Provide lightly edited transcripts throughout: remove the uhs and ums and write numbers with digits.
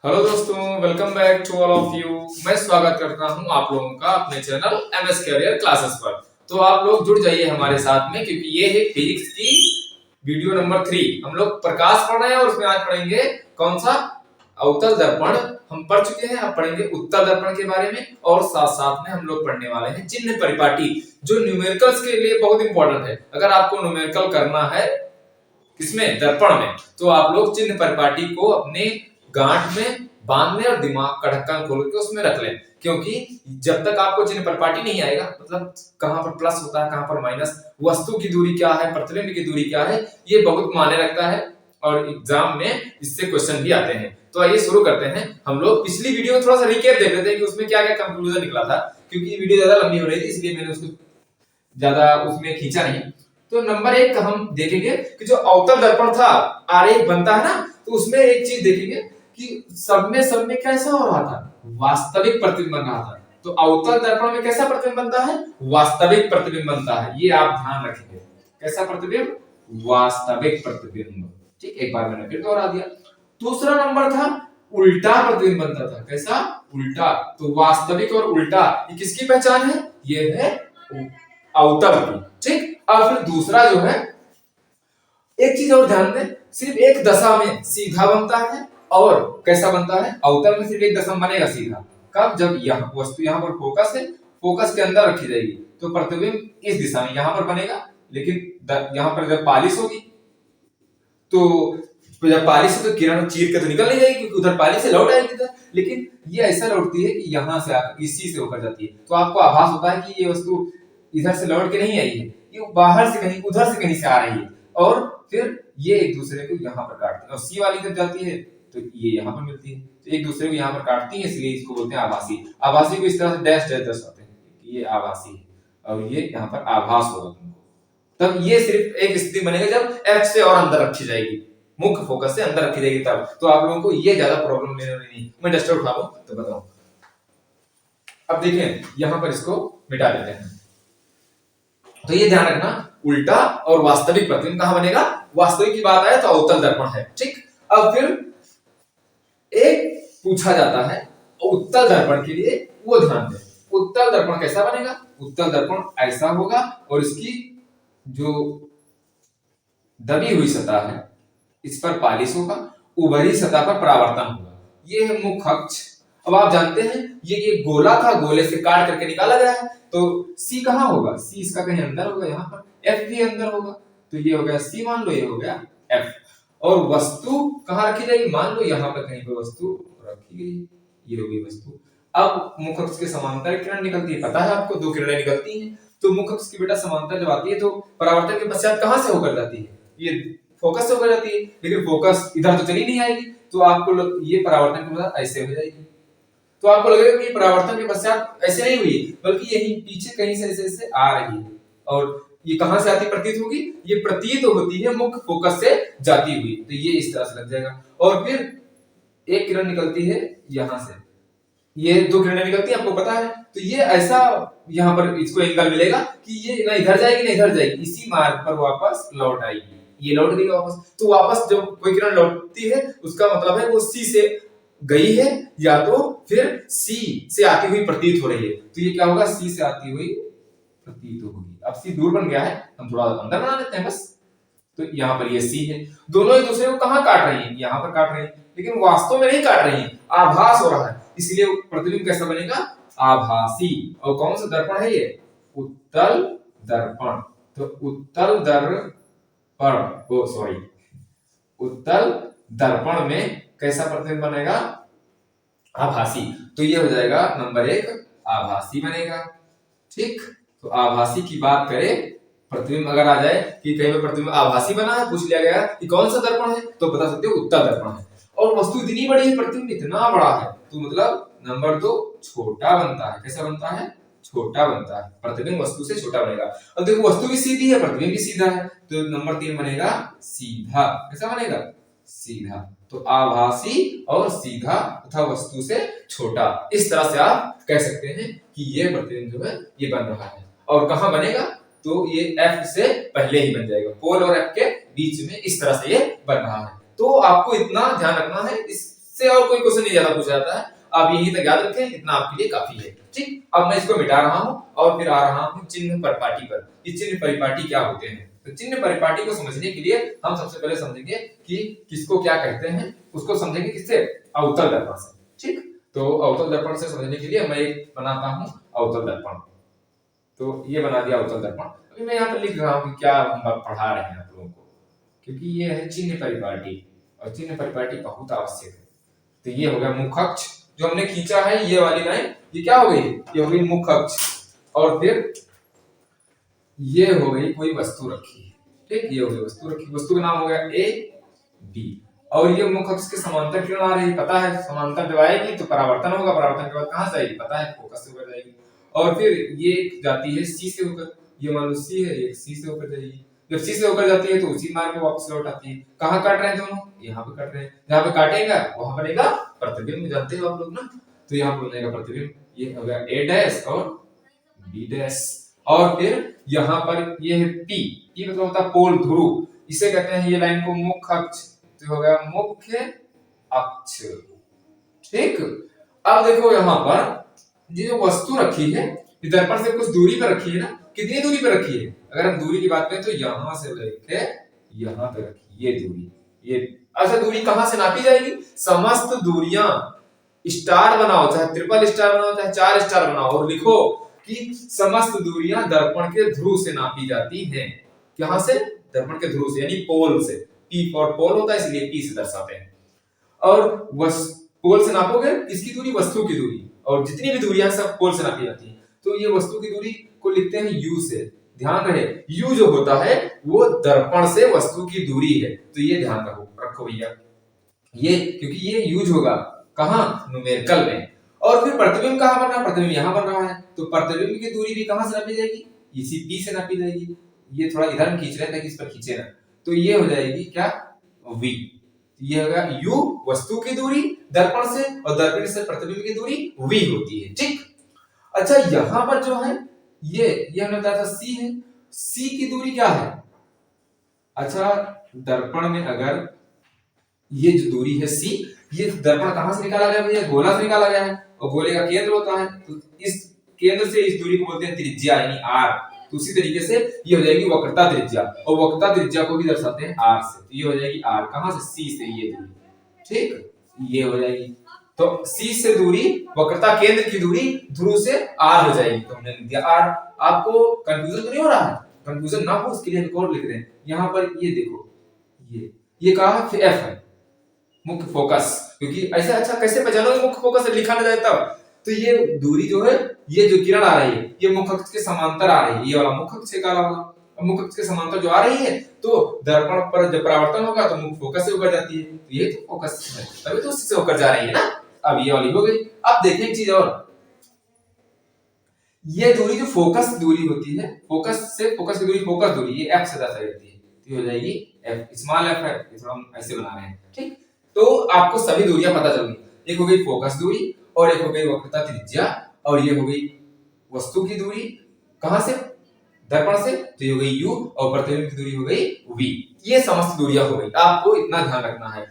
Hello दोस्तों, welcome back to all of you. मैं स्वागत करता हूं आप लोगों का अपने चैनल एमएस कैरियर क्लासेस पर। तो आप लोग जुड़ जाइए हमारे साथ में, क्योंकि ये है फिजिक्स की वीडियो नंबर 3। हम लोग प्रकाश पढ़ रहे हैं और उसमें आज पढ़ेंगे कौन सा, अवतल दर्पण हम पढ़ चुके हैं। अब पढ़ेंगे उत्तल दर्पण के बारे में, और साथ साथ में हम लोग पढ़ने वाले हैं चिन्ह परिपाटी, जो न्यूमेरिकल्स के लिए बहुत इंपॉर्टेंट है। अगर आपको न्यूमेरिकल करना है किसमें, दर्पण में, तो आप लोग चिन्ह परिपाटी को अपने गांठ में बांध लें और दिमाग का ढक्कन खोल के उसमें रख लें। क्योंकि जब तक आपको चिन्ह परिपाटी नहीं आएगा, मतलब कहां पर प्लस होता है, कहां पर माइनस, वस्तु की दूरी क्या है, प्रतिबिंब की दूरी क्या है, ये बहुत मायने रखता है और एग्जाम में इससे क्वेश्चन भी आते हैं। तो आइए शुरू करते हैं। हम लोग पिछली वीडियो में थोड़ा सा रिकैप देख लेते हैं कि उसमें क्या क्या कंक्लूजन निकला था, क्योंकि वीडियो ज्यादा लंबी हो रही थी, इसलिए मैंने उसको ज्यादा उसमें खींचा नहीं। तो नंबर 1 हम देखेंगे कि जो अवतल दर्पण था, आरेख बनता है ना, तो उसमें एक चीज देखेंगे कि सब में कैसा हो रहा था, वास्तविक प्रतिबिंब बन रहा था। तो अवतल दर्पण में कैसा प्रतिबिंब बनता है, वास्तविक प्रतिबिंब बनता है। ये आप ध्यान रखेंगे, कैसा प्रतिबिंब, वास्तविक प्रतिबिंब। ठीक, एक बार मैंने फिर दोहरा दिया। दूसरा नंबर था उल्टा प्रतिबिंब बनता था। कैसा, उल्टा। तो वास्तविक और उल्टा, ये किसकी पहचान है, ये है अवतल की। ठीक, अब फिर दूसरा जो है, एक चीज और ध्यान दें, सिर्फ एक दशा में सीधा बनता है। और कैसा बनता है, अवतल में सिर्फ एक दशा में बनेगा सीधा। कब, जब यह वस्तु यहाँ पर फोकस है, फोकस के अंदर रखी जाएगी, तो प्रतिबिंब इस दिशा में यहाँ पर बनेगा। लेकिन यहाँ पर जब पालिश होगी, तो जब पालिश से तो किरण चीर के तो निकल नहीं जाएगी, क्योंकि उधर पालिश से लौट आएगी इधर। लेकिन ये ऐसा लौटती है कि यहाँ से आकर इसी से होकर जाती है। तो आपको आभास होता है कि ये वस्तु इधर से लौट के नहीं आई है, ये बाहर से कहीं, उधर से कहीं से आ रही है। और फिर ये एक दूसरे को यहाँ पर काटती है, और सी वाली जब जाती है तो ये यहाँ पर मिलती है, तो एक दूसरे को यहाँ पर काटती है, इसलिए इसको बोलते हैं आभासी। आभासी को इस तरह से डैश डैश दर्शाते हैं कि ये आभासी है, और ये यहाँ पर आभास होगा तुमको। तब ये सिर्फ एक स्थिति बनेगा जब एफ से और अंदर रखी जाएगी, मुख्य फोकस से अंदर रखी जाएगी तब। तो आप लोगों को ये ज्यादा प्रॉब्लम लेने वाली नहीं। मैं डस्टर उठा लूं तो बताऊं। अब देखें, यहां पर इसको मिटा देते हैं। तो ये ध्यान रखना, उल्टा और वास्तविक प्रतिबिंब कहां बनेगा, वास्तविक की बात आए तो अवतल दर्पण है। ठीक, अब फिर एक पूछा जाता है उत्तल दर्पण के लिए, वो ध्यान दें। उत्तल दर्पण कैसा बनेगा, उत्तल दर्पण ऐसा होगा, और इसकी जो दबी हुई सतह है, इस पर पालिश होगा, उभरी सतह पर परावर्तन होगा। ये है मुख्य अक्ष। अब आप जानते हैं ये गोला था, गोले से काट करके निकाला गया है। तो सी कहां होगा, सी इसका कहीं अंदर होगा, यहाँ पर एफ भी अंदर होगा, तो ये हो गया सी, मान लो ये हो गया एफ। और वस्तु कहां रखी जाएगी, मान लो यहाँ पर कहीं पर वस्तु रखी गई, ये होगी वस्तु। अब मुख्य अक्ष के समांतर किरण निकलती है, पता है आपको, 2 किरणें निकलती हैं। तो मुख्य अक्ष की बेटा समांतर जब आती है तो परावर्तन के पश्चात कहां से होकर जाती है, ये फोकस से होकर जाती है। लेकिन फोकस इधर तो चली नहीं आएगी, तो आपको ये परावर्तन के बाद ऐसे हो जाएगी। तो आपको लगेगा कि परावर्तन के पश्चात ऐसे नहीं हुई, बल्कि यही पीछे कहीं से ऐसे ऐसे आ रही है। और ये कहां से आती प्रतीत होगी, ये प्रतीत होती है मुख्य फोकस से जाती हुई। तो ये इस तरह से लग जाएगा। और फिर एक किरण निकलती है यहां से, ये 2 किरणें निकलती है, आपको पता है। तो ये ऐसा यहाँ पर इसको एंगल मिलेगा कि ये ना इधर जाएगी ना इधर जाएगी, इसी मार्ग पर वापस लौट आएगी। ये लौट गई वापस। तो वापस जब कोई किरण लौटती है, उसका मतलब है वो सी से गई है, या तो फिर सी से आती हुई प्रतीत हो रही है। तो ये क्या होगा, सी से आती हुई प्रतीत होगी। अब सी दूर बन गया है, हम थोड़ा अंदर बना लेते हैं बस। तो यहाँ पर ये सी है, दोनों एक दूसरे को कहां काट रही है, यहाँ पर काट रही है, लेकिन वास्तव में नहीं काट रही है, आभास हो रहा है, इसलिए प्रतिबिंब कैसा बनेगा, आभासी। और कौन सा दर्पण है ये, उत्तल दर्पण। तो उत्तल दर्पण, सॉरी, उत्तल दर्पण में कैसा प्रतिबिंब बनेगा, आभासी। तो ये हो जाएगा नंबर 1, आभासी बनेगा। ठीक, तो आभासी की बात करें, प्रतिबिंब अगर आ जाए कि कहीं पे प्रतिबिंब आभासी बना है, पूछ लिया गया कि कौन सा दर्पण है, तो बता सकते हो उत्तल दर्पण है। और वस्तु इतनी बड़ी है, प्रतिबिंब इतना बड़ा है, तो मतलब नंबर 2 छोटा बनता है। कैसा बनता है, छोटा बनता है, प्रतिबिंब वस्तु से छोटा बनेगा। अब देखो, वस्तु भी सीधी है, प्रतिबिंब भी सीधा है, तो नंबर 3 बनेगा सीधा। कैसा बनेगा, सीधा। तो आभासी और सीधा तथा वस्तु से छोटा, इस तरह से आप कह सकते हैं कि ये प्रतिबिंब जो है ये बन रहा है। और कहां बनेगा, तो ये F से पहले ही बन जाएगा, पोल और F के बीच में इस तरह से ये बन रहा है। तो आपको इतना ध्यान रखना है, इस इससे और कोई क्वेश्चन नहीं ज्यादा पूछा जाता है। आप यही तक याद रखें, इतना आपके लिए काफी है। ठीक, अब मैं इसको मिटा रहा हूं और फिर आ रहा हूं चिन्ह परिपाटी पर। ये चिन्ह परिपाटी क्या होते हैं? तो चिन्ह परिपाटी को समझने के लिए हम सबसे पहले समझेंगे कि किसको क्या कहते हैं। उसको समझेंगे किससे? अवतल दर्पण से। ठीक, तो अवतल दर्पण से समझने के लिए मैं एक बनाता हूं अवतल दर्पण। तो ये बना दिया अवतल दर्पण। अभी मैं यहाँ पर लिख रहा हूँ कि क्या हम पढ़ा रहे हैं आप लोगों को, क्योंकि ये है चिन्ह परिपाटी और चिन्ह परिपाटी बहुत आवश्यक है। तो ये हो गया मुख अक्ष, जो हमने खींचा है ये वाली लाइन, ये क्या हो गई? ये हो गई मुख अक्ष। और फिर ये हो गई कोई वस्तु रखी है। ठीक, ये हो गई वस्तु रखी, वस्तु का नाम हो गया ए बी। और ये मुख अक्ष के समांतर किरण आ रही है, पता है समांतर जब आएगी तो परावर्तन होगा, परावर्तन के बाद कहां से आएगी पता है, फोकस से होकर जाएगी। और फिर ये जाती है सी से होकर, ये मान लो सी है, एक सी से होकर जाएगी। जब सी से होकर जाती है तो उसी मार्ग पे वापस लौट आती है। कहां काट रहे हैं दोनों? यहाँ पे काट रहे हैं। जहां पे काटेगा वहां बनेगा प्रतिबिंब, जानते हो आप लोग ना। तो यहाँ पर बनेगा प्रतिबिंब, ये हो गया ए डैश और बी डैश। और फिर यहाँ पर ये है पी, पी मतलब होता है पोल ध्रुव, इसे कहते हैं ये लाइन को मुख्य अक्ष। तो हो गया मुख्य अक्ष। ठीक, अब देखो यहाँ पर ये जो वस्तु रखी है, ये दर्पण से कुछ दूरी पर रखी है ना, कितनी दूरी पर रखी है? अगर हम दूरी की बात करें तो यहां से लेके यहां तक रखी, ये दूरी, ये अच्छा दूरी कहां से नापी जाएगी? समस्त दूरियां स्टार बनाओ, चाहे ट्रिपल स्टार बनाओ, चाहे 4 स्टार बनाओ, और लिखो कि समस्त दूरियां दर्पण के ध्रुव से नापी जाती हैं। कहां से? दर्पण के ध्रुव से, यानी पोल से। पी फॉर पोल होता है, इसलिए पी से दर्शाते हैं। और पोल से नापोगे किसकी दूरी? वस्तु की दूरी। और जितनी भी दूरियां सब पोल से नापी जाती हैं। तो ये वस्तु की दूरी को लिखते हैं यू से। ध्यान रहे, यू जो होता है वो दर्पण से वस्तु की दूरी है। तो ये ध्यान रखो भैया, ये क्योंकि ये यूज होगा कहां? न्यूमेरिकल में। और फिर प्रतिबिंब कहां बन रहा है? प्रतिबिंब यहां बन रहा है, तो प्रतिबिंब की दूरी भी कहां से नापी जाएगी? इसी पी से नापी जाएगी। ये थोड़ा इधर में खींच रहे थे कि इस पर खींचे ना, तो ये हो जाएगी क्या? वी। ये होगा यू वस्तु की दूरी दर्पण से, और दर्पण से प्रतिबिंब की दूरी वी होती है। ठीक, अच्छा यहां पर जो है ये हमने बताया था सी है, सी की दूरी क्या है? अच्छा दर्पण में अगर ये जो दूरी है सी, ये दर्पण कहां से निकाला गया भैया? गोला से निकाला गया है, और गोले का केंद्र होता है, तो इस केंद्र से इस दूरी को बोलते हैं त्रिज्या, यानी आर। तो उसी तरीके से ये हो जाएगी वक्रता त्रिज्या, और वक्रता त्रिज्या को भी दर्शाते हैं आर से। तो ये हो जाएगी आर, कहां से? सी से ये दूरी। ठीक, ये हो जाएगी, तो सी से दूरी, वक्रता केंद्र की दूरी ध्रुव से आर हो जाएगी। तो हमने लिख दिया आर। आपको कंफ्यूजन तो नहीं हो रहा है? कंफ्यूजन ना हो उसके लिए एक और लिख रहे हैं यहाँ पर, ये देखो ये कहा एफ है मुख्य फोकस, क्योंकि ऐसे अच्छा कैसे पहचानोगे मुख्य फोकस लिखा ना जाए तब। तो ये दूरी जो है, ये जो किरण आ रही है ये मुख्य अक्ष के समांतर आ रही है, ये वाला मुख्य अक्ष का होगा। अब मुख्य अक्ष के समांतर जो आ रही है, तो दर्पण पर जब परावर्तन होगा तो मुख्य फोकस से होकर जाती है। तो ये तो फोकस है, तभी तो उससे होकर जा रही है ना। अब ये वाली हो गई। अब देखिए एक चीज और, ये दूरी जो फोकस दूरी होती है, फोकस से फोकस की दूरी, फोकस दूरी, ये एफ से दर्शाई जाती है। तो ये हो जाएगी एफ, स्मॉल एफ है, थोड़ा हम ऐसे बना रहे हैं। ठीक, तो आपको सभी दूरियां पता चल गई। एक हो गई फोकस दूरी, और एक हो गई वक्रता त्रिज्या, और ये हो गई वस्तु की दूरी कहां से? दर्पण से। तो ये हो गई u, और प्रतिबिंब की दूरी हो गई v। ये समस्त दूरियां हो गई। आपको इतना ध्यान रखना है,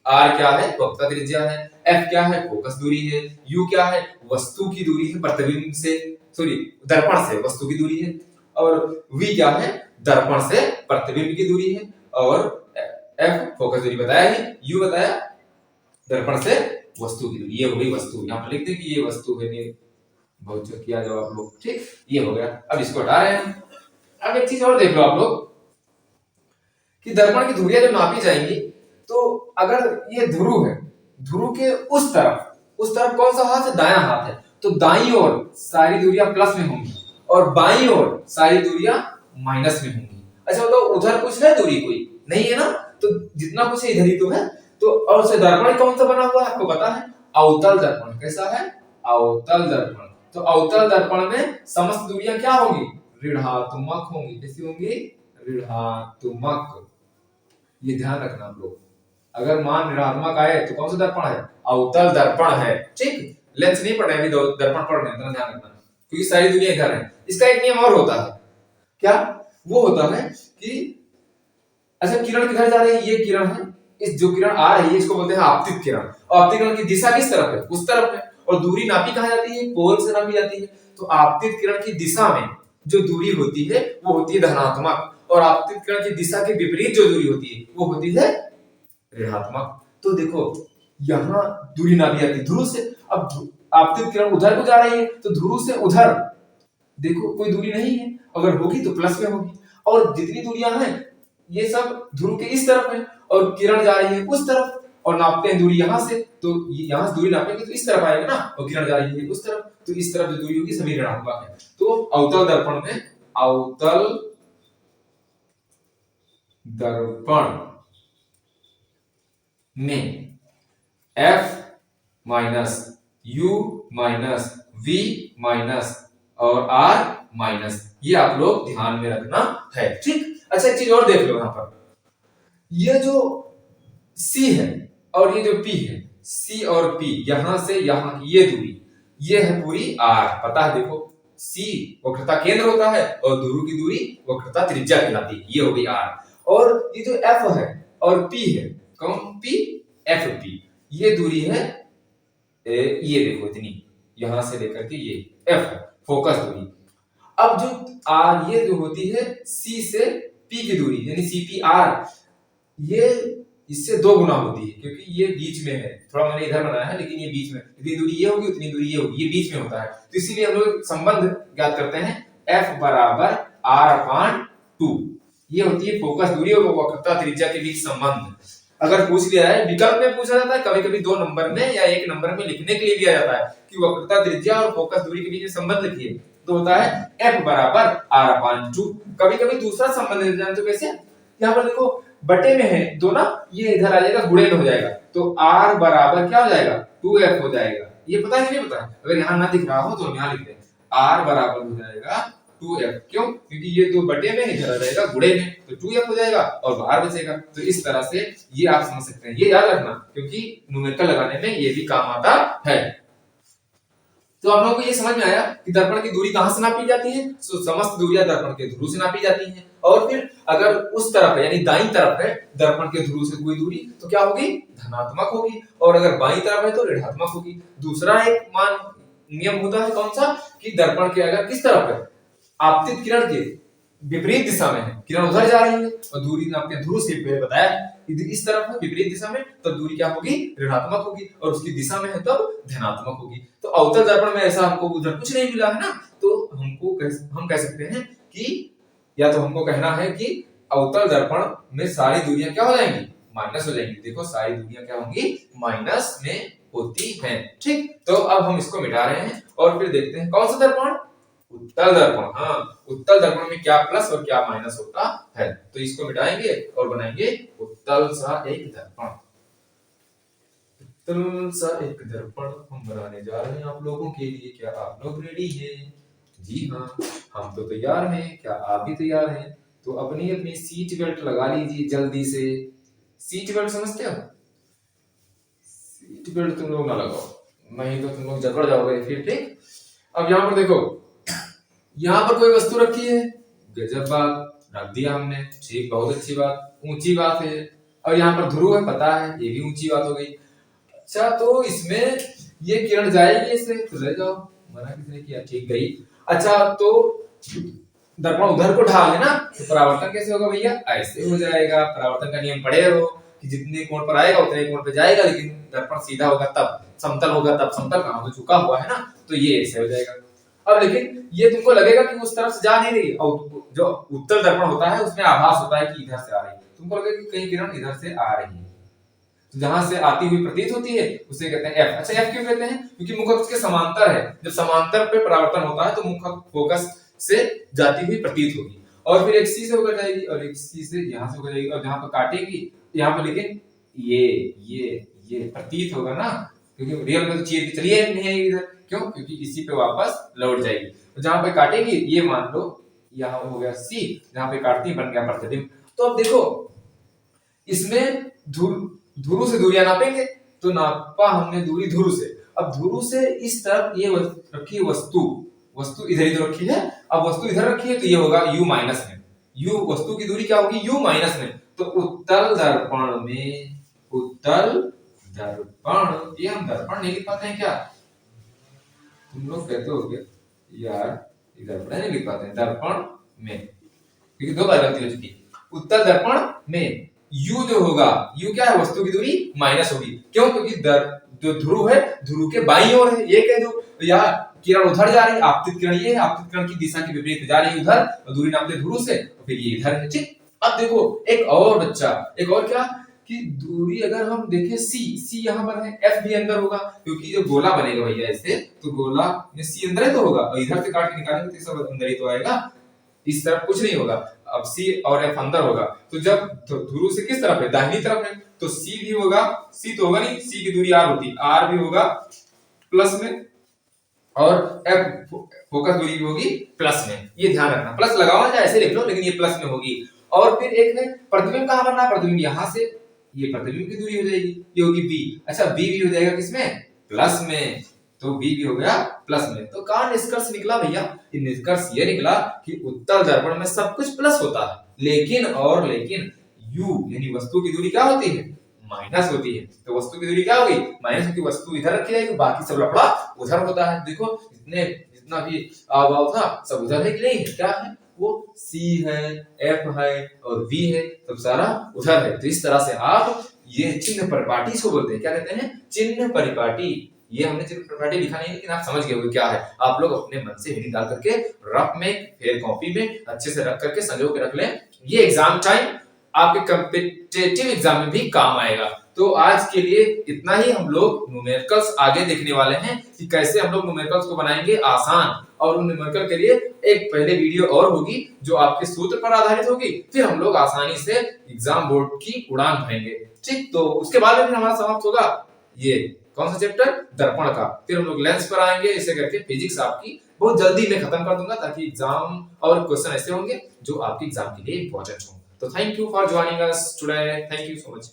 r क्या है? वक्रता त्रिज्या है, f क्या है? फोकस दूरी है, u क्या है? वस्तु की दूरी है प्रतिबिंब से, सॉरी दर्पण से वस्तु की दूरी है, और v क्या है? दर्पण से प्रतिबिंब की दूरी है, और f फोकस दूरी बताया है, u बताया दर्पण से वस्तु की दूरी। ये हो गई वस्तु, यहाँ पर लिख दें कि ये वस्तु है। बहुत अच्छा किया जब आप लोग। ठीक, ये हो गया। अब इसको हटा रहे हैं। अब एक चीज और देख लो आप लोग कि दर्पण की धुरियां जब नापी जाएंगी, तो अगर ये ध्रुव है, ध्रुव के उस तरफ कौन सा हाथ है? दायां हाथ है, तो दाईं ओर सारी दूरियां प्लस में होंगी, और बाईं ओर सारी दूरियां माइनस में होंगी। अच्छा तो उधर कुछ है दूरी? कोई नहीं है ना, तो जितना कुछ है इधर ही तो है। तो और से दर्पण कौन सा बना हुआ है आपको पता है? अवतल दर्पण। कैसा है? अवतल दर्पण। तो अवतल दर्पण में समस्त दूरियां क्या होंगी? ऋणात्मक होंगी। कैसी होंगी? ऋणात्मक। ये ध्यान रखना आप लोग, अगर मान ऋणात्मक आए तो कौन सा दर्पण है? अवतल दर्पण है। ठीक, लेंस नहीं पढ़ रहे, अभी दर्पण पढ़ रहे हैं, इतना ध्यान रखना, क्योंकि सारी दुनिया इधर है। इसका एक नियम और होता है, क्या वो होता है कि अच्छा किरण किधर जा रही है? ये किरण है, इस जो किरण आ रही है इसको बोलते हैं आपतित किरण, आपतित किरण की दिशा किस तरफ है, उस तरफ है। और दूरी नापी कहाँ जाती है, कोण से नापी जाती है। तो आपतित किरण की दिशा में जो दूरी होती है वो होती है धनात्मक, और आपतित किरण की दिशा के विपरीत जो दूरी होती है वो होती है ऋणात्मक। तो देखो यहाँ दूरी नापी जाती है ध्रुव से। अब आपतित किरण उधर को जा रही है तो ध्रुव से उधर देखो कोई दूरी नहीं है, अगर होगी तो प्लस में होगी। और जितनी दूरियां हैं ये सब ध्रुव के इस तरफ है, और किरण जा रही है उस तरफ, और नापते हैं दूरी यहाँ से, तो यहाँ से दूरी नापेंगे तो इस तरफ आएगा ना, और किरण जा रही है उस तरफ, तो इस तरफ जो दूरी होगी सभी ऋणात्मक है। तो अवतल दर्पण में F minus U minus V minus और R माइनस, ये आप लोग ध्यान में रखना है, ठीक। अच्छा एक चीज और देख लो, यहाँ पर ये जो C है और ये जो P है, C और P यहां से यहां की ये दूरी, ये है पूरी R, पता है। देखो C वक्रता केंद्र होता है और ध्रुव की दूरी वक्रता त्रिज्या कहलाती है, ये हो गई R। और ये जो F है और P है, कौन P, FP, ये दूरी है ये देखो इतनी, यहां से लेकर के ये F है फोकस दूरी। अब जो R ये जो होती है C से P की दूरी यानी CPR, ये इससे 2 गुना होती है, क्योंकि ये बीच में है, थोड़ा मैंने इधर बनाया है लेकिन ये बीच में, जितनी दूरी ये होगी उतनी दूरी ये होगी, ये बीच में होता है। तो इसीलिए हम लोग संबंध ज्ञात करते हैं F बराबर R/2, ये होती है फोकस दूरी और वक्रता त्रिज्या के बीच संबंध। अगर पूछ लिया है, विकल्प में पूछा जाता है, कभी कभी 2 नंबर में या 1 नंबर में लिखने के लिए भी आ जाता है कि वक्रता त्रिज्या और फोकस दूरी के बीच में संबंध लिखिए, तो होता है F बराबर R/2। कभी कभी दूसरा संबंध दे जानते हो कैसे, यहाँ पर देखो बटे में है दो ना, ये इधर आ जाएगा, गुणे में हो जाएगा, तो R बराबर क्या हो जाएगा, 2F हो जाएगा। ये पता है कि नहीं पता है, अगर यहाँ ना दिख रहा हो तो हम यहाँ लिख दें, R बराबर हो जाएगा 2F, क्यों, क्योंकि ये 2 बटे में, इधर आ जाएगा गुणे में, तो 2F हो जाएगा और बाहर बचेगा। तो इस तरह से ये आप समझ सकते हैं, ये याद रखना क्योंकि न्यूमेरिकल लगाने में ये भी काम आता है। तो आप लोगों को ये समझ में आया कि दर्पण की दूरी कहां से नापी जाती है, तो समस्त दूरियां दर्पण के ध्रुव से नापी जाती हैं। और फिर अगर उस तरफ है यानी दाईं तरफ है दर्पण के ध्रुव से कोई दूरी, तो क्या होगी, धनात्मक होगी, और अगर बाईं तरफ है तो ऋणात्मक होगी। दूसरा एक मान नियम होता है कौन सा, कि दर्पण के अगर किस तरफ है, आपतित किरण के विपरीत दिशा में है, किरण उधर जा रही है और दूरी आपने ध्रुव से पहले बताया इस तरफ है विपरीत दिशा में, तो दूरी क्या होगी, ऋणात्मक होगी, और उसकी दिशा में है तब धनात्मक होगी। तो अवतल दर्पण में ऐसा हमको उधर कुछ नहीं मिला है ना, तो हम कह सकते हैं कि, या तो हमको कहना है कि अवतल दर्पण में सारी दूरियां क्या हो जाएंगी, माइनस हो जाएंगी। देखो सारी दूरियां क्या होंगी, माइनस में होती हैं, ठीक। तो अब हम इसको मिटा रहे हैं और फिर देखते हैं कौन सा दर्पण, उत्तल दर्पण। हाँ, उत्तल दर्पण में क्या प्लस और क्या माइनस होता है, तो इसको मिटाएंगे और बनाएंगे उत्तल सा एक दर्पण। उत्तल सा एक दर्पण हम बनाने जा रहे हैं आप लोगों के लिए। क्या आप लोग रेडी हैं? जी हाँ, हम तो तैयार हैं। क्या आप भी तैयार हैं? तो अपनी अपनी सीट बेल्ट लगा लीजिए जल्दी से। सीट बेल्ट समझते हो? सीट बेल्ट तुम लोग ना लगाओ, नहीं तो तुम लोग जकड़ जाओगे फिर, ठीक। अब यहाँ पर देखो, यहाँ पर कोई वस्तु रखी है, गजब बात, रख दिया हमने, ठीक, बहुत अच्छी बात, ऊंची बात है। और यहाँ पर ध्रुव है, पता है, ये भी ऊंची बात हो गई। अच्छा, तो इसमें ये किरण जाएगी इससे, तो ले जाओ, मना किसने किया, ठीक गई। अच्छा, तो दर्पण उधर को ढाल है ना, तो परावर्तन कैसे होगा भैया, ऐसे हो जाएगा। परावर्तन का नियम पढ़े हो कि जितने कोण पर आएगा उतने कोण पे जाएगा, लेकिन दर्पण सीधा होगा तब, समतल होगा तब, समतल कहां, तो झुका हुआ है ना, तो ये ऐसे हो जाएगा। अब लेकिन ये तुमको लगेगा कि उस तरफ से जा नहीं रही, और जो उत्तल दर्पण होता है उसमें आभास होता है कि इधर से आ रही है, तुमको लगेगा कि कहीं किरण इधर से आ रही है, तो जहां से आती हुई प्रतीत होती है उसे कहते हैं एफ। अच्छा, एफ क्यों कहते हैं, क्योंकि मुख अक्ष के समांतर है, जब समांतर पे परावर्तन होता है तो मुख फोकस से जाती हुई प्रतीत होगी, और फिर एक सी से होकर जाएगी और एक सी से यहां से होकर जाएगी, और जहां पर काटेगी यहाँ पर, लेकिन ये प्रतीत होगा ना, क्योंकि रियल में तो चलिए नहीं इधर, क्यों, क्योंकि इसी पे वापस लौट जाएगी। तो जहां पे काटेगी ये मान लो यहाँ हो गया सी, जहां पे काटती बन गया प्रतिबिंब। तो अब देखो इसमें ध्रुव से दूरियां नापेंगे, तो नापा हमने दूरी ध्रुव से। अब ध्रुव से इस तरफ ये रखी है वस्तु इधर रखी है, अब वस्तु इधर रखी है तो ये होगा u माइनस में, u वस्तु की दूरी क्या होगी, u माइनस में। तो उत्तल दर्पण, ये हम दर्पण नहीं लिख पाते हैं क्या? तुम लोग कहते हो यार ये दर्पण नहीं लिख पाते हैं, दर्पण में, क्योंकि दो बार गलती हो चुकी है। उत्तल दर्पण में u जो होगा, u क्या है? वस्तु की दूरी माइनस होगी। क्यों? क्योंकि जो ध्रुव है, ध्रुव के बाईं ओर है। ये कह दो यार किरण उधर जा रही है, आपतित किरण ये है, आपतित किरण की दिशा के विपरीत जा रही है उधर, और दूरी नापते ध्रुव से, तो फिर ये इधर है। ठीक, अब देखो एक और बच्चा, एक और क्या कि दूरी अगर हम देखें c यहाँ पर है, f भी अंदर होगा, क्योंकि जो गोला बनेगा भैया इससे, तो गोला में c अंदर ही तो होगा, और इधर से काट के निकालेंगे तो सब अंदर ही तो आएगा, इस तरफ कुछ नहीं होगा। अब c और f अंदर होगा, तो जब ध्रुव से किस तरफ है? दाहिनी तरफ है, तो c भी होगा, c तो होगा नहीं, c की दूरी r होती, r भी होगा प्लस में, और f फोकस दूरी भी होगी प्लस में। ये ध्यान रखना, प्लस लगाओ ना, चाहे ऐसे लिख लो, लेकिन ये प्लस में होगी। और फिर एक है प्रतिबिंब, कहां बनना? प्रतिबिंब यहां से, ये प्रतिबिंब की दूरी हो जाएगी, ये होगी b। अच्छा b भी हो जाएगा किसमें? प्लस में, तो b भी हो गया प्लस में। तो कहां निष्कर्ष निकला भैया? ये निष्कर्ष ये निकला कि उत्तल दर्पण में सब कुछ प्लस होता है, लेकिन u यानी वस्तु की दूरी क्या होती है? माइनस होती है। तो वस्तु की दूरी क्या होगी? माइनस, क्योंकि वस्तु इधर रखी जाएगी, बाकी सब लफड़ा उधर होता है। देखो जितना भी आवाव था सब उधर है कि नहीं? क्या है वो? c है, f है और v है, सब सारा उधर है। तो इस तरह से आप ये चिन्ह परिपाटी इसको बोलते हैं, क्या कहते हैं? चिन्ह परिपाटी। ये हमने चिन्ह परिपाटी लिखा नहीं, लेकिन आप समझ गए होंगे क्या है। आप लोग अपने मन से हेडिंग डाल करके रफ में, फिर कॉपी में अच्छे से रख करके संजो के रख लें। ये एग्जाम टाइम आपके कॉम्पिटिटिव एग्जाम में भी काम आएगा। तो आज के लिए इतना ही। हम लोग न्यूमेरिकल्स आगे देखने वाले हैं कि कैसे हम लोग न्यूमेरिकल्स को बनाएंगे आसान, और उन न्यूमेरिकल के लिए एक पहले वीडियो और होगी जो आपके सूत्र पर आधारित होगी, फिर हम लोग आसानी से एग्जाम बोर्ड की उड़ान भरेंगे। ठीक, तो उसके बाद में फिर हमारा समाप्त होगा ये कौन सा चैप्टर? दर्पण का। फिर हम लोग लेंस पर आएंगे, इसे करके फिजिक्स आपकी बहुत जल्दी मैं खत्म कर दूंगा, ताकि एग्जाम और क्वेश्चन ऐसे होंगे जो आपके एग्जाम के लिए इंपॉर्टेंट हों। So thank you for joining us today. Thank you so much.